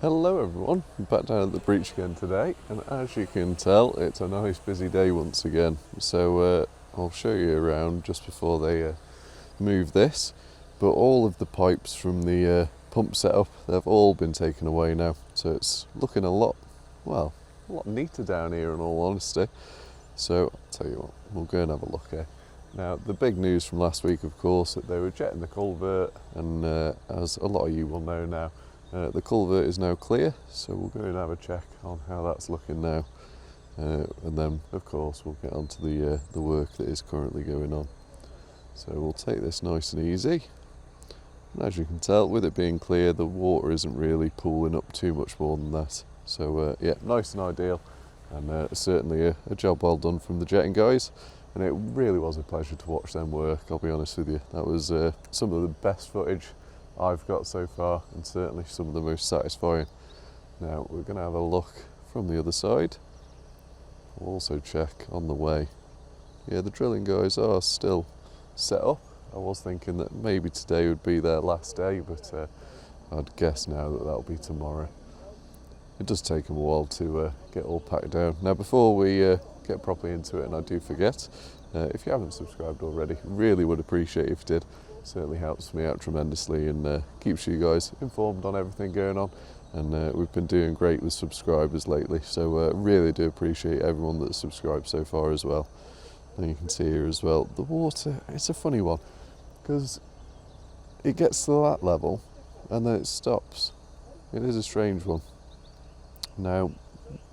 Hello everyone, I'm back down at the breach again today, and as you can tell it's a nice busy day once again. So I'll show you around just before they move this, but all of the pipes from the pump setup, they've all been taken away now, so it's looking a lot neater down here in all honesty. So I'll tell you what, we'll go and have a look here. Now the big news from last week, of course, that they were jetting the culvert, and as a lot of you will know now, the culvert is now clear, so we'll go and have a check on how that's looking now, and then of course we'll get on to the work that is currently going on. So we'll take this nice and easy, and as you can tell, with it being clear, the water isn't really pooling up too much more than that. So yeah, nice and ideal, and certainly a job well done from the jetting guys, and it really was a pleasure to watch them work, I'll be honest with you. That was some of the best footage I've got so far, and certainly some of the most satisfying. Now we're going to have a look from the other side. We'll also check on the way. Yeah, the drilling guys are still set up. I was thinking that maybe today would be their last day, but I'd guess now that that'll be tomorrow. It does take them a while to get all packed down. Now before we get properly into it, and I do forget, if you haven't subscribed already, really would appreciate if you did. Certainly helps me out tremendously, and keeps you guys informed on everything going on, and we've been doing great with subscribers lately, so really do appreciate everyone that's subscribed so far as well. And you can see here as well, the water, it's a funny one, because it gets to that level and then it stops. It is a strange one. Now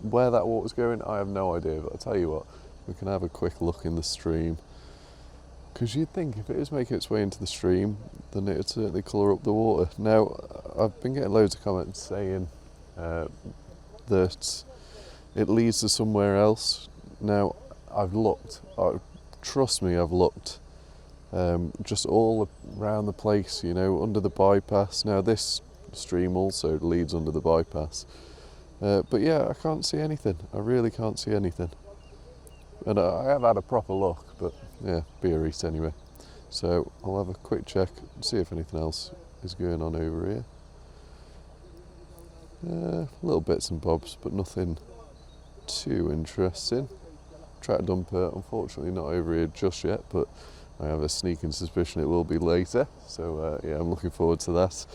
where that water's going, I have no idea, but I'll tell you what, we can have a quick look in the stream. Because you'd think if it is making its way into the stream, then it would certainly colour up the water. Now, I've been getting loads of comments saying that it leads to somewhere else. Now, I've looked, trust me, I've looked just all around the place, you know, under the bypass. Now, this stream also leads under the bypass. But yeah, I can't see anything. I really can't see anything. And I have had a proper look, but yeah, be a reach anyway. So I'll have a quick check and see if anything else is going on over here. Little bits and bobs, but nothing too interesting. Track dumper, unfortunately not over here just yet, but I have a sneaking suspicion it will be later. So yeah, I'm looking forward to that.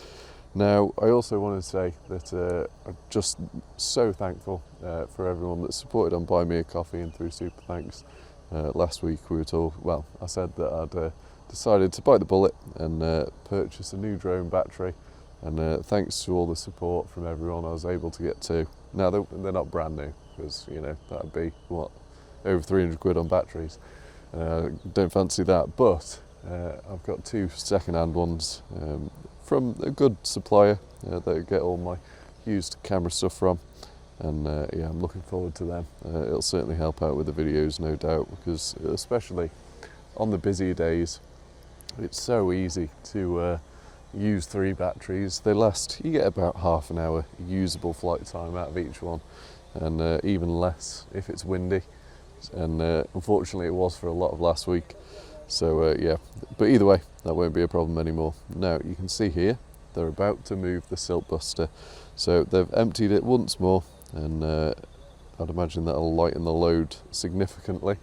Now, I also want to say that I'm just so thankful for everyone that supported on Buy Me a Coffee and through Super Thanks. Last week we were told, well, I said that I'd decided to bite the bullet and purchase a new drone battery, and thanks to all the support from everyone, I was able to get two. Now, they're not brand new, because, you know, that'd be, what, over 300 quid on batteries. Don't fancy that, but I've got two second-hand ones from a good supplier that I get all my used camera stuff from, and yeah, I'm looking forward to them. It'll certainly help out with the videos, no doubt, because especially on the busier days, it's so easy to use 3 batteries. They last, you get about half an hour usable flight time out of each one, and even less if it's windy, and unfortunately it was for a lot of last week. So yeah, but either way, that won't be a problem anymore. Now you can see here, they're about to move the silt buster. So they've emptied it once more, and I'd imagine that'll lighten the load significantly.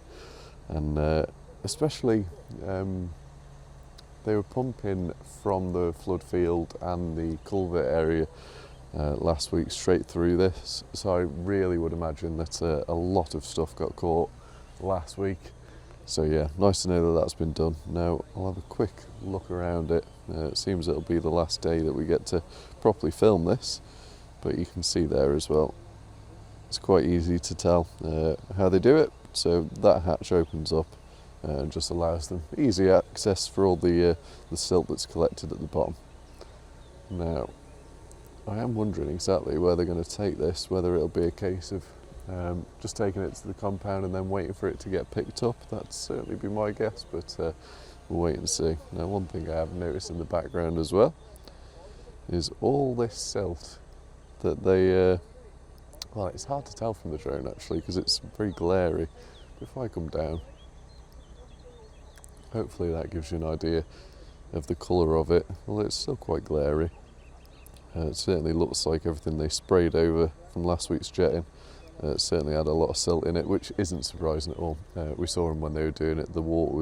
And especially, they were pumping from the flood field and the culvert area last week straight through this. So I really would imagine that a lot of stuff got caught last week. So yeah, nice to know that that's been done. Now I'll have a quick look around it. It seems it'll be the last day that we get to properly film this, but you can see there as well, it's quite easy to tell how they do it. So that hatch opens up and just allows them easy access for all the silt that's collected at the bottom. Now I am wondering exactly where they're going to take this, whether it'll be a case of just taking it to the compound and then waiting for it to get picked up. That'd certainly be my guess, but we'll wait and see. Now, one thing I have noticed in the background as well is all this silt that they, well, it's hard to tell from the drone actually because it's very glary. If I come down, hopefully that gives you an idea of the colour of it. Well, it's still quite glary. It certainly looks like everything they sprayed over from last week's jetting certainly had a lot of silt in it, which isn't surprising at all. We saw them when they were doing it. The water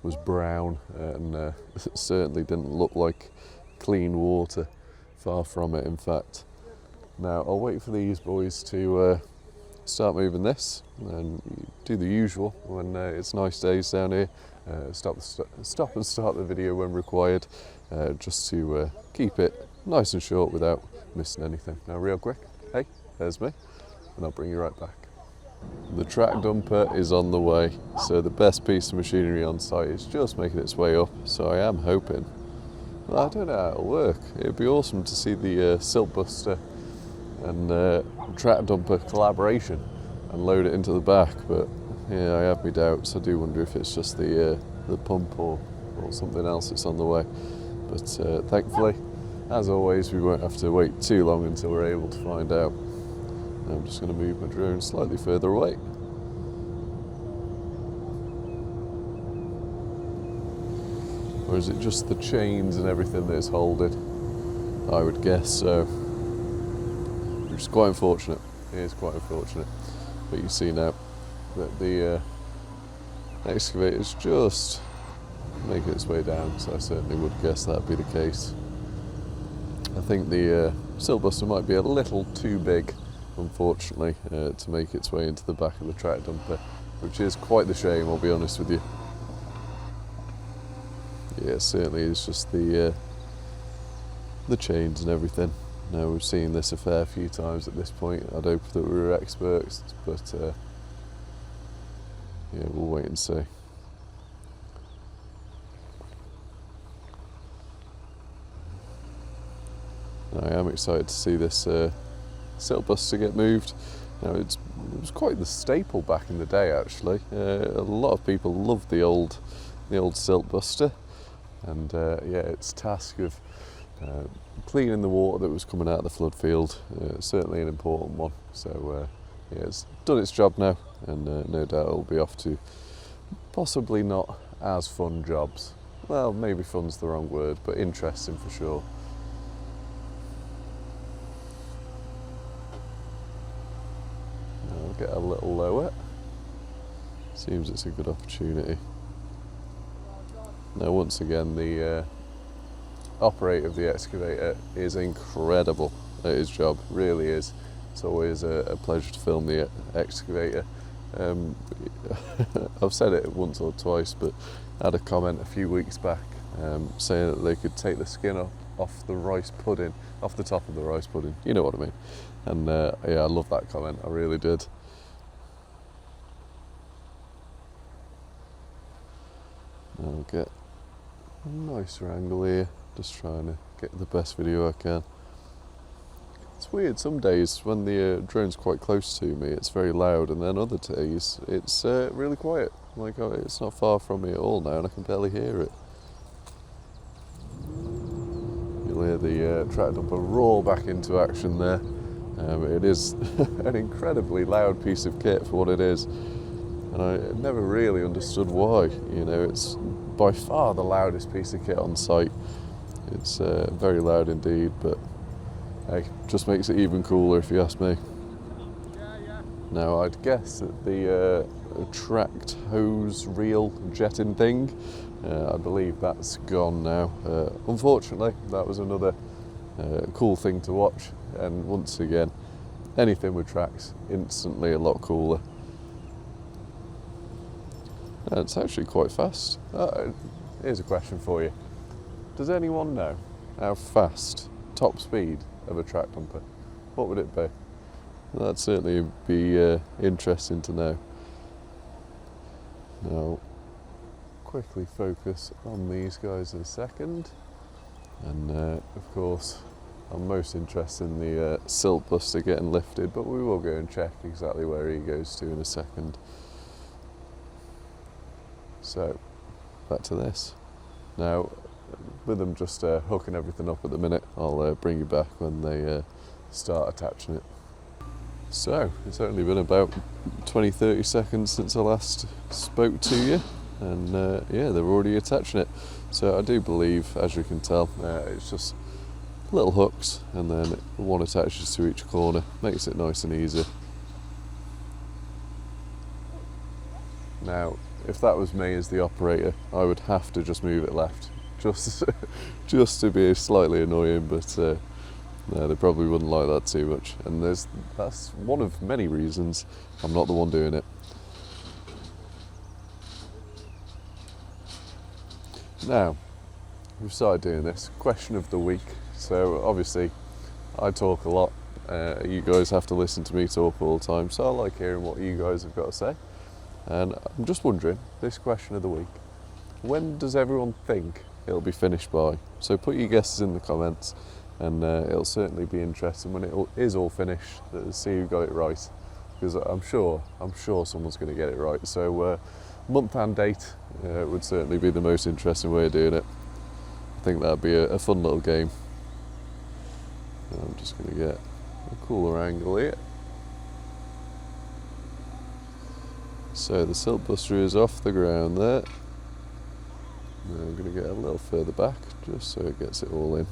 was brown and certainly didn't look like clean water. Far from it, in fact. Now I'll wait for these boys to start moving this and do the usual when it's nice days down here. Stop and start the video when required, just to keep it nice and short without missing anything. Now real quick, hey, there's me, and I'll bring you right back. The track dumper is on the way, so the best piece of machinery on site is just making its way up, so I am hoping. Well, I don't know how it'll work. It'd be awesome to see the silt buster and track dumper collaboration and load it into the back, but yeah, I have my doubts. I do wonder if it's just the pump or something else that's on the way. But thankfully, as always, we won't have to wait too long until we're able to find out. I'm just going to move my drone slightly further away. Or is it just the chains and everything that is holding? I would guess so. Which is quite unfortunate. It is quite unfortunate. But you see now that the excavator is just making its way down, so I certainly would guess that'd be the case. I think the silt buster might be a little too big, unfortunately, to make its way into the back of the track dumper, which is quite the shame, I'll be honest with you. Yeah, certainly it's just the chains and everything. Now we've seen this a fair few times at this point. I'd hope that we were experts, but yeah, we'll wait and see. I am excited to see this silt buster get moved. Now it was quite the staple back in the day, actually. A lot of people loved the old silt buster, and yeah, its task of cleaning the water that was coming out of the flood field, certainly an important one. So yeah, it's done its job now, and no doubt it'll be off to possibly not as fun jobs. Well, maybe fun's the wrong word, but interesting for sure. I'll get a little lower. Seems it's a good opportunity. Now once again, the operator of the excavator is incredible at his job, really is. It's always a pleasure to film the excavator. I've said it once or twice, but I had a comment a few weeks back saying that they could take the skin off the rice pudding, off the top of the rice pudding, you know what I mean. And yeah, I love that comment, I really did. I'll get a nicer angle here, just trying to get the best video I can. It's weird, some days when the drone's quite close to me it's very loud, and then other days it's really quiet. Like it's not far from me at all now and I can barely hear it. You'll hear the track dumper roar back into action there. It is an incredibly loud piece of kit for what it is, and I never really understood why. You know, it's by far the loudest piece of kit on site. It's very loud indeed, but hey, just makes it even cooler if you ask me. Now I'd guess that the tracked hose reel jetting thing, I believe that's gone now. Unfortunately, that was another cool thing to watch, and once again, anything with tracks, instantly a lot cooler. And it's actually quite fast. Here's a question for you. Does anyone know how fast top speed of a track dumper? What would it be? That'd certainly be interesting to know. Now, quickly focus on these guys in a second. And of course, I'm most interested in the silt buster getting lifted, but we will go and check exactly where he goes to in a second. So, back to this. Now, with them just hooking everything up at the minute, I'll bring you back when they start attaching it. So, it's only been about 20-30 seconds since I last spoke to you, and yeah, they're already attaching it. So I do believe, as you can tell, it's just little hooks, and then one attaches to each corner, makes it nice and easy. Now, if that was me as the operator, I would have to just move it left, just to be slightly annoying, but no, they probably wouldn't like that too much. And that's one of many reasons I'm not the one doing it. Now, we've started doing this. Question of the week. So obviously, I talk a lot. You guys have to listen to me talk all the time, so I like hearing what you guys have got to say. And I'm just wondering, this question of the week, when does everyone think it'll be finished by? So put your guesses in the comments, and it'll certainly be interesting when it is all finished to see who got it right, because I'm sure someone's going to get it right. So month and date would certainly be the most interesting way of doing it. I think that'd be a fun little game. I'm just going to get a cooler angle here. So the silt buster is off the ground there. Now I'm going to get a little further back just so it gets it all in.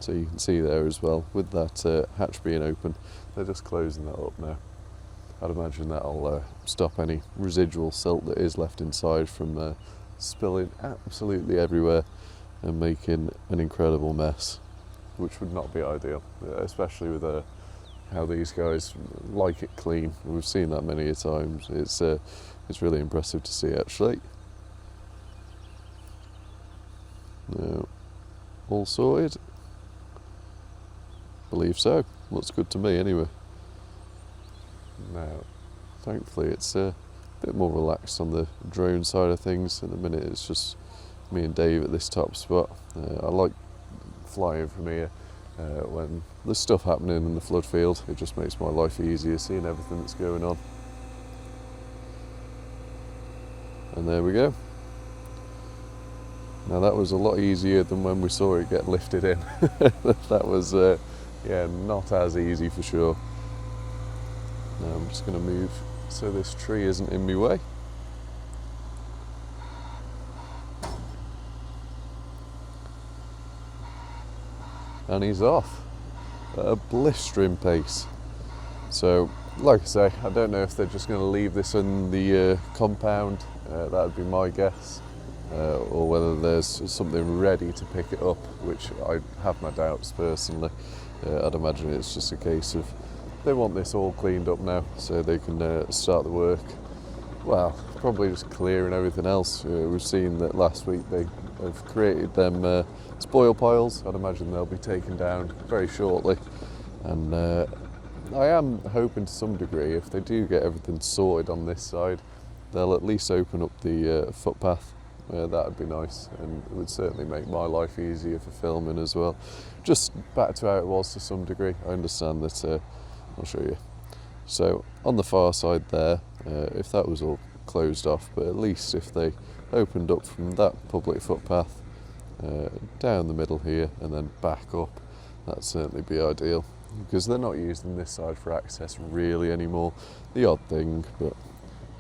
So you can see there as well, with that hatch being open, they're just closing that up now. I'd imagine that'll stop any residual silt that is left inside from spilling absolutely everywhere and making an incredible mess, which would not be ideal, especially with how these guys like it clean. We've seen that many a times. It's really impressive to see, actually. Now, all sorted? Believe so. Looks good to me anyway. Now, thankfully it's a bit more relaxed on the drone side of things. At the minute it's just me and Dave at this top spot. I like flying from here when there's stuff happening in the flood field. It just makes my life easier, seeing everything that's going on. And there we go. Now that was a lot easier than when we saw it get lifted in. That was not as easy for sure. Now I'm just going to move so this tree isn't in my way. And he's off at a blistering pace. So, like I say, I don't know if they're just going to leave this in the compound, that would be my guess, or whether there's something ready to pick it up, which I have my doubts personally. I'd imagine it's just a case of they want this all cleaned up now so they can start the work. Well, probably just clearing everything else. We've seen that last week they have created them spoil piles. I'd imagine they'll be taken down very shortly. And I am hoping to some degree, if they do get everything sorted on this side, they'll at least open up the footpath. That would be nice, and it would certainly make my life easier for filming as well. Just back to how it was to some degree. I understand that, I'll show you. So on the far side there, if that was all closed off, but at least if they opened up from that public footpath down the middle here and then back up, that'd certainly be ideal, because they're not using this side for access really anymore. The odd thing, but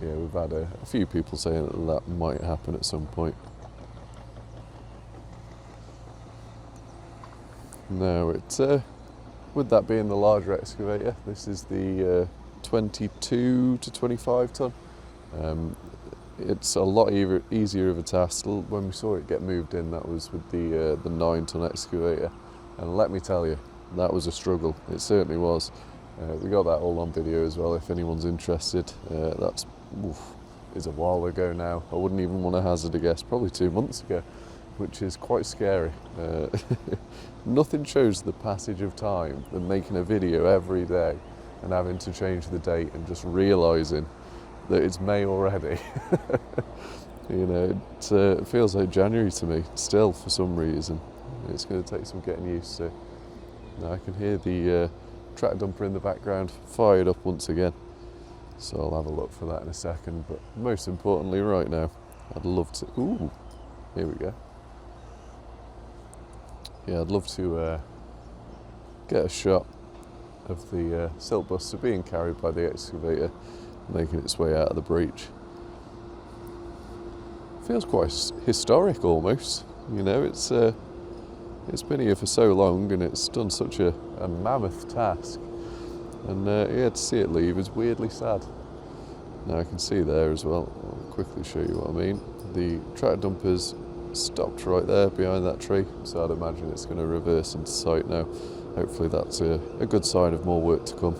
yeah, we've had a few people saying that might happen at some point. Now, with that being the larger excavator, this is the 22 to 25 tonne. It's a lot easier of a task. When we saw it get moved in, that was with the 9 tonne excavator, and let me tell you, that was a struggle. It certainly was. We got that all on video as well, if anyone's interested. That's is a while ago now. I wouldn't even want to hazard a guess, probably 2 months ago, which is quite scary. Nothing shows the passage of time than making a video every day and having to change the date and just realising that it's May already. You know, it feels like January to me still for some reason. It's going to take some getting used to. Now I can hear the track dumper in the background fired up once again. So I'll have a look for that in a second, but most importantly right now, I'd love to, ooh, here we go. Yeah, I'd love to get a shot of the silt buster being carried by the excavator, making its way out of the breach. Feels quite historic almost, you know, it's it's been here for so long and it's done such a mammoth task, and yeah, to see it leave is weirdly sad. Now I can see there as well, I'll quickly show you what I mean. The tractor dumper's stopped right there behind that tree, so I'd imagine it's going to reverse into sight now. Hopefully that's a good sign of more work to come.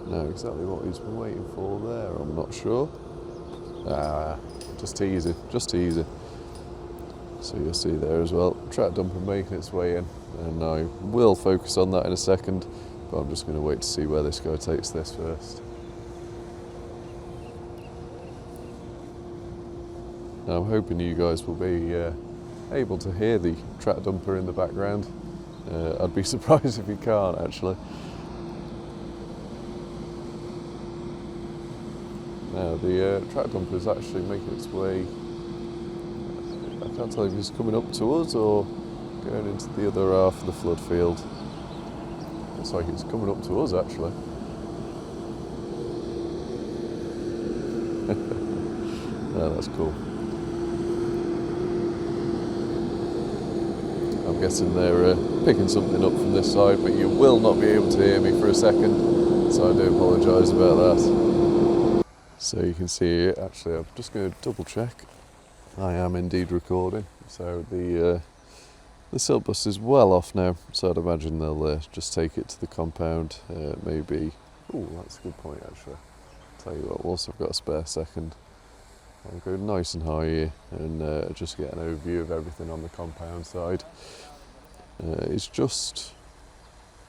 Now exactly what he's been waiting for there, I'm not sure. Just teasing. So you'll see there as well, tractor dumper making its way in, and I will focus on that in a second, but I'm just going to wait to see where this guy takes this first. Now I'm hoping you guys will be able to hear the tractor dumper in the background. I'd be surprised if you can't actually. Now the tractor dumper is actually making its way, I can't tell if he's coming up to us or going into the other half of the flood field. Looks like he's coming up to us actually. No, that's cool. I'm guessing they're picking something up from this side, but you will not be able to hear me for a second, so I do apologise about that. So you can see here, actually I'm just going to double check, I am indeed recording, so the silt bus is well off now, so I'd imagine they'll just take it to the compound, maybe, oh that's a good point actually, tell you what, once I've got a spare second, I'll go nice and high here and just get an overview of everything on the compound side. It's just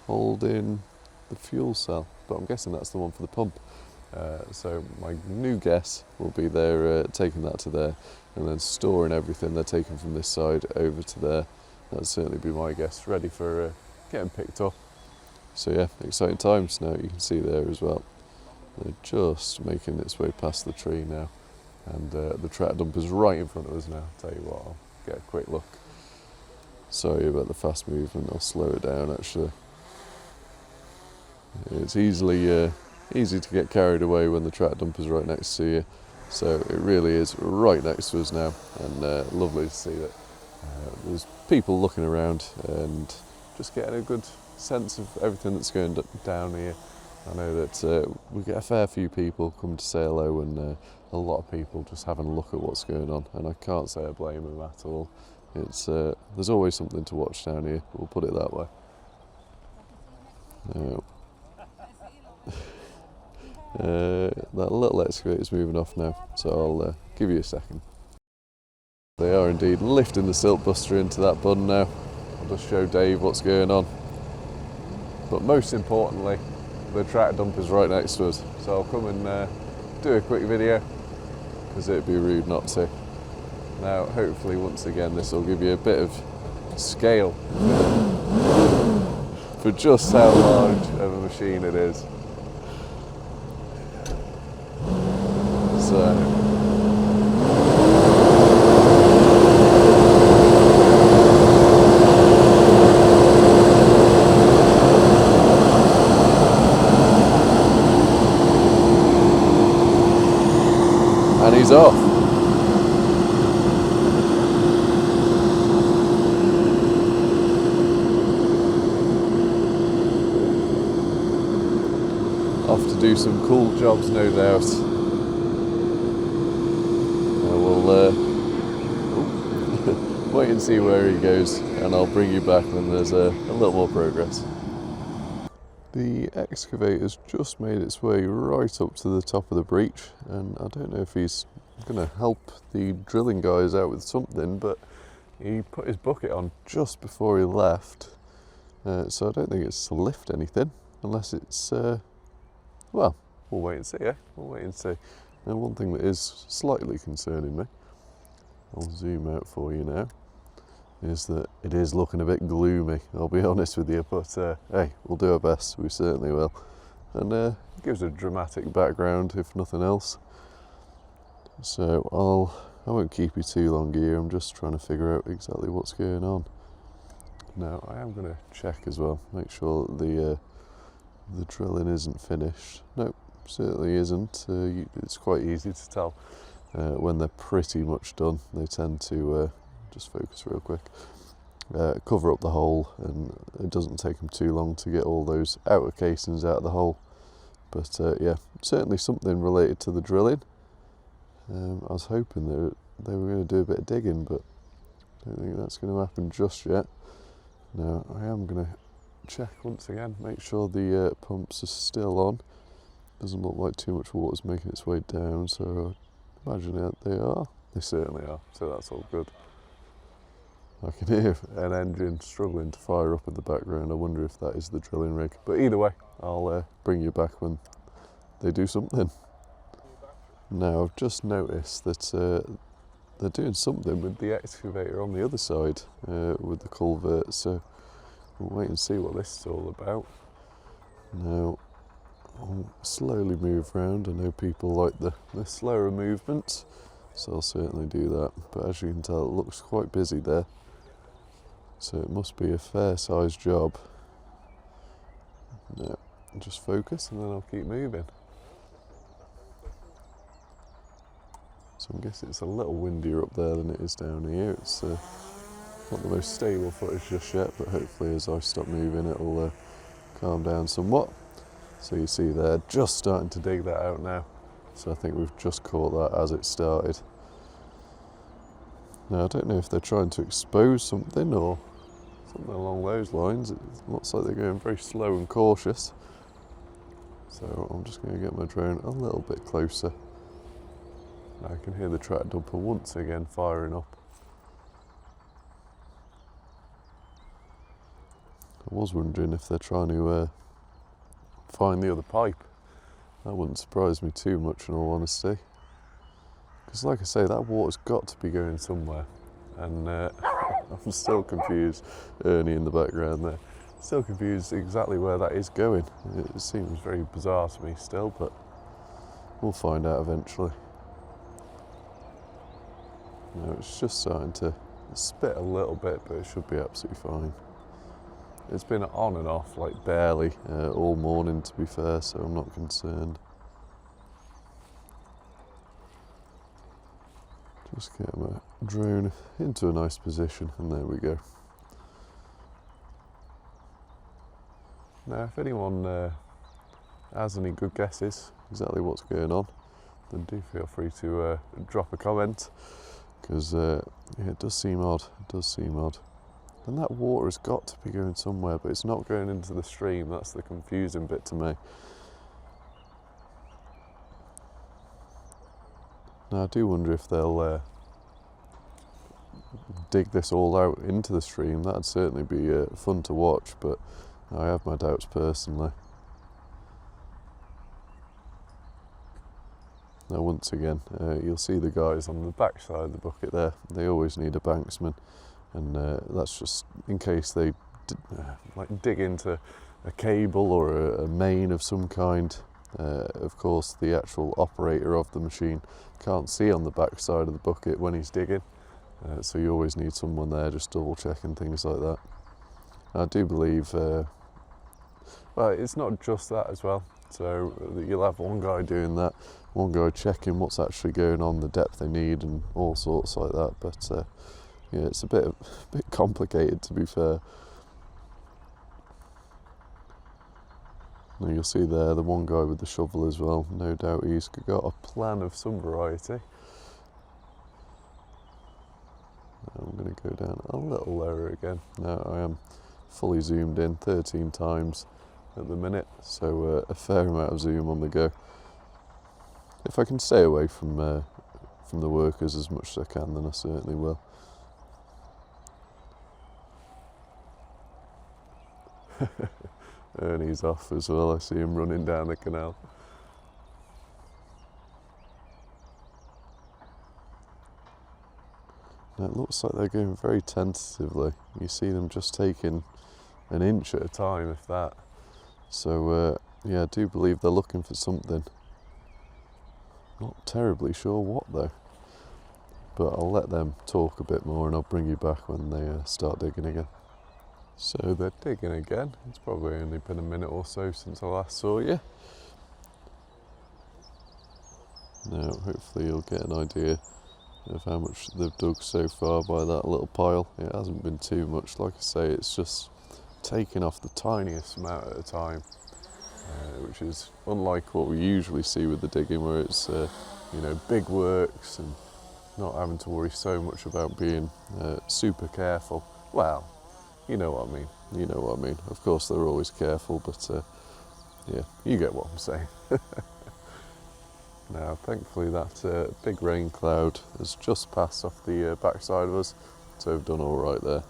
holding the fuel cell, but I'm guessing that's the one for the pump. So my new guess will be they're taking that to there and then storing everything they're taking from this side over to there. That'd certainly be my guess, ready for getting picked up. So yeah, exciting times now, you can see there as well. They're just making its way past the tree now, and the tractor dumper's right in front of us now. I'll tell you what, I'll get a quick look. Sorry about the fast movement, I'll slow it down actually. It's easy to get carried away when the tractor dumper's right next to you, so it really is right next to us now, and lovely to see that there's people looking around and just getting a good sense of everything that's going down here. I know that we get a fair few people come to say hello, and a lot of people just having a look at what's going on, and I can't say I blame them at all. It's there's always something to watch down here, we'll put it that way. That little excavator's moving off now, so I'll give you a second. They are indeed lifting the silt buster into that bun now. I'll just show Dave what's going on. But most importantly, the tractor dumper's right next to us, so I'll come and do a quick video, because it'd be rude not to. Now hopefully once again this will give you a bit of scale for just how large of a machine it is. So and he's off. Off to do some cool jobs, no doubt. We'll wait and see where he goes, and I'll bring you back when there's a little more progress. The excavator's just made its way right up to the top of the breach, and I don't know if he's going to help the drilling guys out with something, but he put his bucket on just before he left, so I don't think it's to lift anything, unless it's, well, we'll wait and see, yeah? We'll wait and see. And one thing that is slightly concerning me, I'll zoom out for you now, is that it is looking a bit gloomy, I'll be honest with you, but hey, we'll do our best, we certainly will. And it gives a dramatic background, if nothing else. So I won't keep you too long here, I'm just trying to figure out exactly what's going on. Now, I am going to check as well, make sure that the drilling isn't finished. Nope, certainly isn't. It's quite easy to tell when they're pretty much done. They tend to just focus real quick. Cover up the hole, and it doesn't take them too long to get all those outer casings out of the hole. But yeah, certainly something related to the drilling. I was hoping they were going to do a bit of digging, but I don't think that's going to happen just yet. Now I am going to check once again, make sure the pumps are still on. Doesn't look like too much water's making its way down, so I imagine that they are. They certainly are, so that's all good. I can hear an engine struggling to fire up in the background. I wonder if that is the drilling rig. But either way, I'll bring you back when they do something. Now I've just noticed that they're doing something with the excavator on the other side with the culvert, so we'll wait and see what this is all about. Now I'll slowly move around. I know people like the slower movements, so I'll certainly do that. But as you can tell, it looks quite busy there, so it must be a fair sized job. Now just focus and then I'll keep moving. So I guess it's a little windier up there than it is down here. It's not the most stable footage just yet, but hopefully as I stop moving it'll calm down somewhat. So you see they're just starting to dig that out now. So I think we've just caught that as it started. Now I don't know if they're trying to expose something or something along those lines. It looks like they're going very slow and cautious. So I'm just going to get my drone a little bit closer. I can hear the track dumper once again firing up. I was wondering if they're trying to find the other pipe. That wouldn't surprise me too much in all honesty. Because like I say, that water's got to be going somewhere. And I'm still confused, Ernie in the background there. Still confused exactly where that is going. It seems very bizarre to me still, but we'll find out eventually. Now it's just starting to spit a little bit, but it should be absolutely fine. It's been on and off, like barely, all morning to be fair, so I'm not concerned. Just get my drone into a nice position, and there we go. Now if anyone has any good guesses exactly what's going on, then do feel free to drop a comment. Because yeah, it does seem odd, And that water has got to be going somewhere, but it's not going into the stream. That's the confusing bit to me. Now I do wonder if they'll dig this all out into the stream. That'd certainly be fun to watch, but I have my doubts personally. Now once again, you'll see the guys on the back side of the bucket there. They always need a banksman, and that's just in case they like dig into a cable or a main of some kind. Of course, the actual operator of the machine can't see on the back side of the bucket when he's digging, so you always need someone there just double checking things like that. And I do believe, well, it's not just that as well. So you'll have one guy doing that, one guy checking what's actually going on, the depth they need and all sorts like that. But yeah, it's a bit complicated to be fair. Now you'll see there the one guy with the shovel as well. No doubt he's got a plan of some variety. I'm going to go down a little lower again. Now I am fully zoomed in 13 times at the minute, so a fair amount of zoom on the go. If I can stay away from the workers as much as I can, then I certainly will. Ernie's off as well. I see him running down the canal. Now it looks like they're going very tentatively. You see them just taking an inch at a time, if that. So yeah, I do believe they're looking for something. Not terribly sure what though. But I'll let them talk a bit more and I'll bring you back when they start digging again. So they're digging again. It's probably only been a minute or so since I last saw you. Now hopefully you'll get an idea of how much they've dug so far by that little pile. It hasn't been too much, like I say, it's just taking off the tiniest amount at a time, which is unlike what we usually see with the digging, where it's you know, big works and not having to worry so much about being super careful. Well, you know what I mean, you know what I mean. Of course they're always careful, but yeah, you get what I'm saying. Now, thankfully that big rain cloud has just passed off the backside of us, so we've done all right there.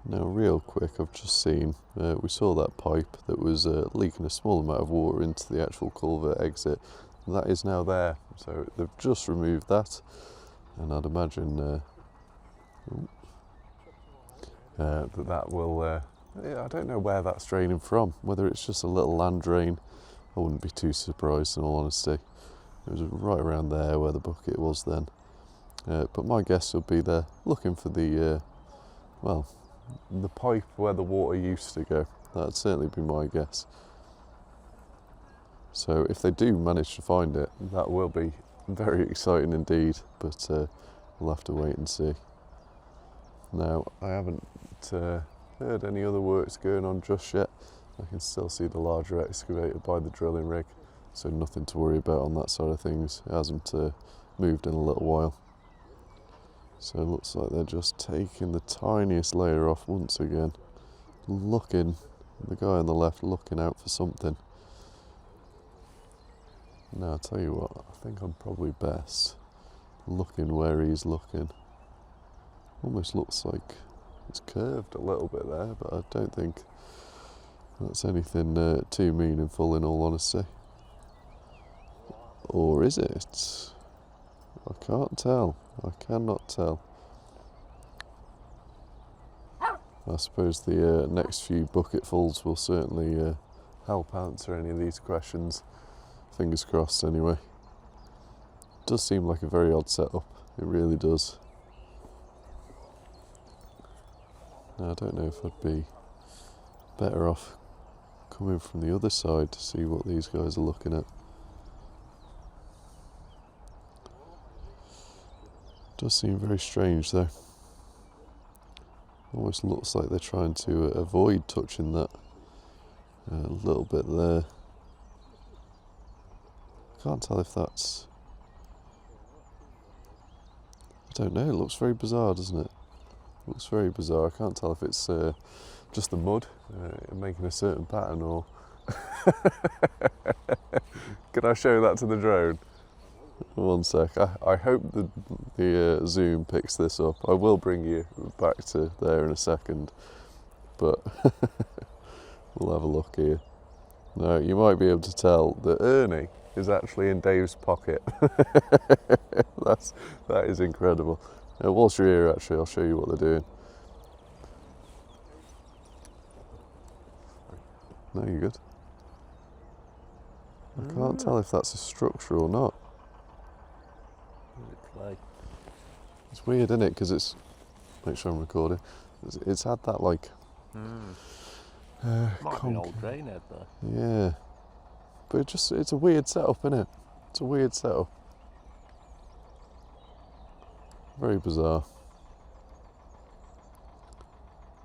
Now, real quick, I've just seen, we saw that pipe that was leaking a small amount of water into the actual culvert exit, and that is now there. So they've just removed that, and I'd imagine that will, I don't know where that's draining from, whether it's just a little land drain. I wouldn't be too surprised, in all honesty. It was right around there where the bucket was then. But my guess would be they're looking for the, well, the pipe where the water used to go. That'd certainly be my guess. So if they do manage to find it, that will be very exciting indeed, but we'll have to wait and see. Now, I haven't heard any other works going on just yet. I can still see the larger excavator by the drilling rig, so nothing to worry about on that side of things. It hasn't moved in a little while. So it looks like they're just taking the tiniest layer off once again. Looking, the guy on the left looking out for something. Now, I'll tell you what, I think I'm probably best looking where he's looking. Almost looks like it's curved a little bit there, but I don't think that's anything too meaningful, in all honesty. Or is it? I can't tell. I cannot tell. I suppose the next few bucketfuls will certainly help answer any of these questions. Fingers crossed, anyway. It does seem like a very odd setup. It really does. Now, I don't know if I'd be better off coming from the other side to see what these guys are looking at. Does seem very strange though. Almost looks like they're trying to avoid touching that a little bit there. Can't tell if that's, I don't know, it looks very bizarre, doesn't it? Looks very bizarre. I can't tell if it's just the mud making a certain pattern, or can I show that to the drone? One sec. I hope the zoom picks this up. I will bring you back to there in a second, but we'll have a look here. Now, you might be able to tell that Ernie is actually in Dave's pocket. That is incredible. Now, whilst you're here, actually, I'll show you what they're doing. No, you're good. I can't tell if that's a structure or not. It's weird, isn't it? Because it's, make sure I'm recording. It's had that like. Might be an old drain head there. Yeah, but it's a weird setup, isn't it? It's a weird setup. Very bizarre.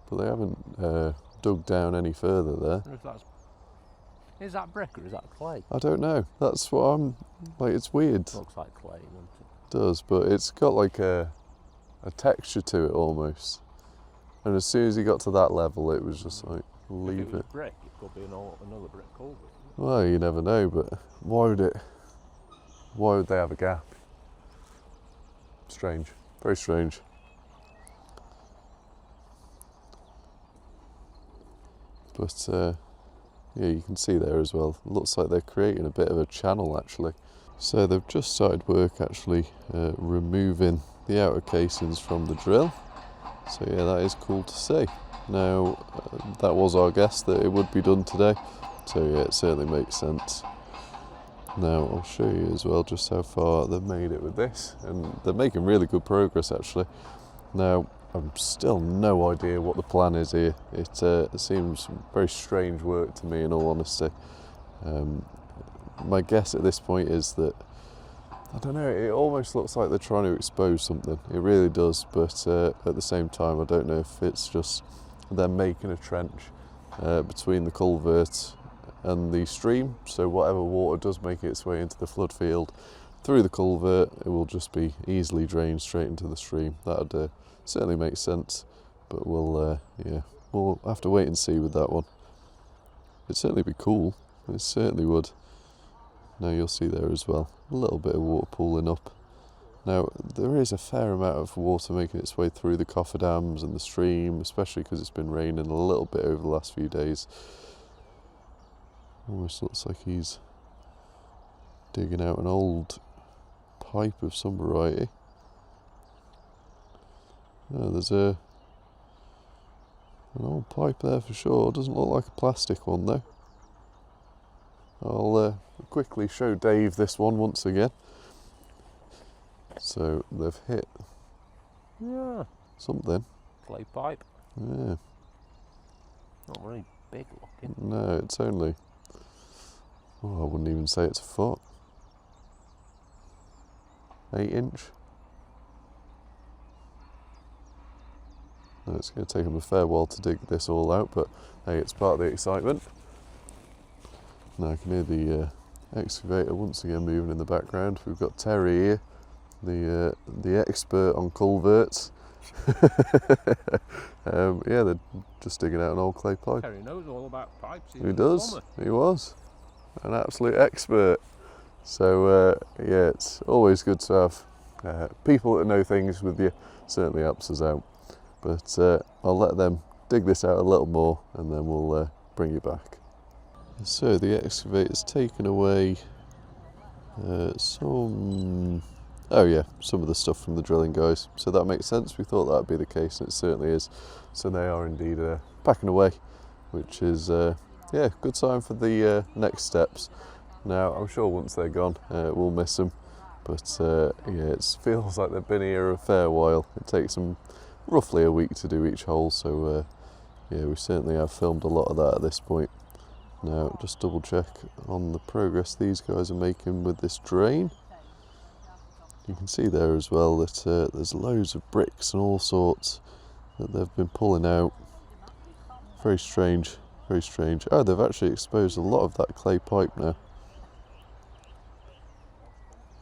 But they haven't dug down any further there. Is that brick or is that clay? I don't know. That's what I'm like. It's weird. Looks like clay, doesn't it? It does, but it's got like a texture to it almost. And as soon as he got to that level, it was just like, leave if it. Was it. brick, it could be another brick culvert. Well, you never know, but why would they have a gap? Strange, very strange. But yeah, you can see there as well. It looks like they're creating a bit of a channel actually. So they've just started work actually removing the outer casings from the drill. So yeah, that is cool to see. Now, that was our guess that it would be done today. So yeah, it certainly makes sense. Now, I'll show you as well just how far they've made it with this. And they're making really good progress actually. Now, I've still no idea what the plan is here. It seems very strange work to me, in all honesty. My guess at this point is that I don't know, it almost looks like they're trying to expose something. It really does, but at the same time, I don't know if it's just they're making a trench between the culvert and the stream, so whatever water does make its way into the flood field through the culvert, it will just be easily drained straight into the stream. That would certainly make sense, but we'll have to wait and see with that one. It'd certainly be cool, it certainly would. Now you'll see there as well, a little bit of water pooling up. Now there is a fair amount of water making its way through the cofferdams and the stream, especially because it's been raining a little bit over the last few days. Almost looks like he's digging out an old pipe of some variety. Oh, there's an old pipe there for sure. Doesn't look like a plastic one though. I'll quickly show Dave this one once again. So they've hit something. Clay pipe. Yeah. Not very big looking. No, it's only, I wouldn't even say it's a foot. 8 inch. No, it's going to take them a fair while to dig this all out, but hey, it's part of the excitement. Now I can hear the excavator once again moving in the background. We've got Terry here, the expert on culverts. Yeah, they're just digging out an old clay pipe. Terry knows all about pipes. He does. He was an absolute expert. So yeah, it's always good to have people that know things with you. Certainly helps us out. But I'll let them dig this out a little more, and then we'll bring you back. So the excavator's taken away some of the stuff from the drilling guys. So that makes sense. We thought that would be the case, and it certainly is. So they are indeed packing away, which is good sign for the next steps. Now I'm sure once they're gone, we'll miss them. But it feels like they've been here a fair while. It takes them roughly a week to do each hole. So we certainly have filmed a lot of that at this point. Now, just double check on the progress these guys are making with this drain. You can see there as well that there's loads of bricks and all sorts that they've been pulling out. Very strange, very strange. Oh, they've actually exposed a lot of that clay pipe now.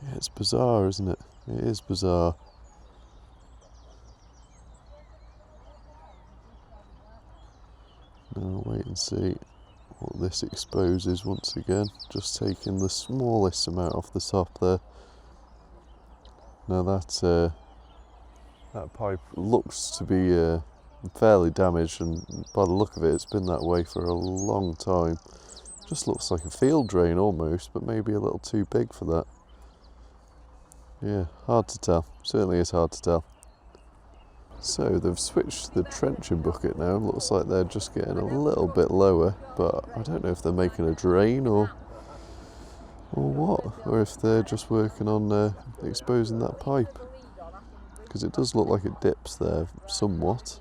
Yeah, it's bizarre, isn't it? It is bizarre. Now, wait and see what this exposes once again. Just taking the smallest amount off the top there. Now that pipe looks to be fairly damaged, and by the look of it, it's been that way for a long time. Just looks like a field drain almost, but maybe a little too big for that. Yeah, hard to tell. Certainly is hard to tell. So they've switched to the trenching bucket now. Looks like they're just getting a little bit lower, but I don't know if they're making a drain or what, or if they're just working on exposing that pipe, because it does look like it dips there somewhat.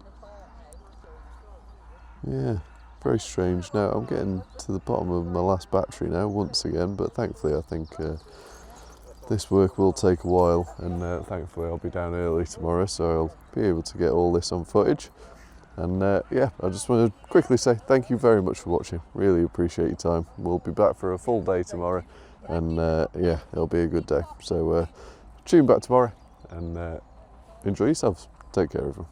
Yeah, very strange. Now I'm getting to the bottom of my last battery now once again, but thankfully I think this work will take a while, and thankfully I'll be down early tomorrow, so I'll be able to get all this on footage. And I just want to quickly say thank you very much for watching. Really appreciate your time. We'll be back for a full day tomorrow, and it'll be a good day. So tune back tomorrow, and enjoy yourselves. Take care, everyone.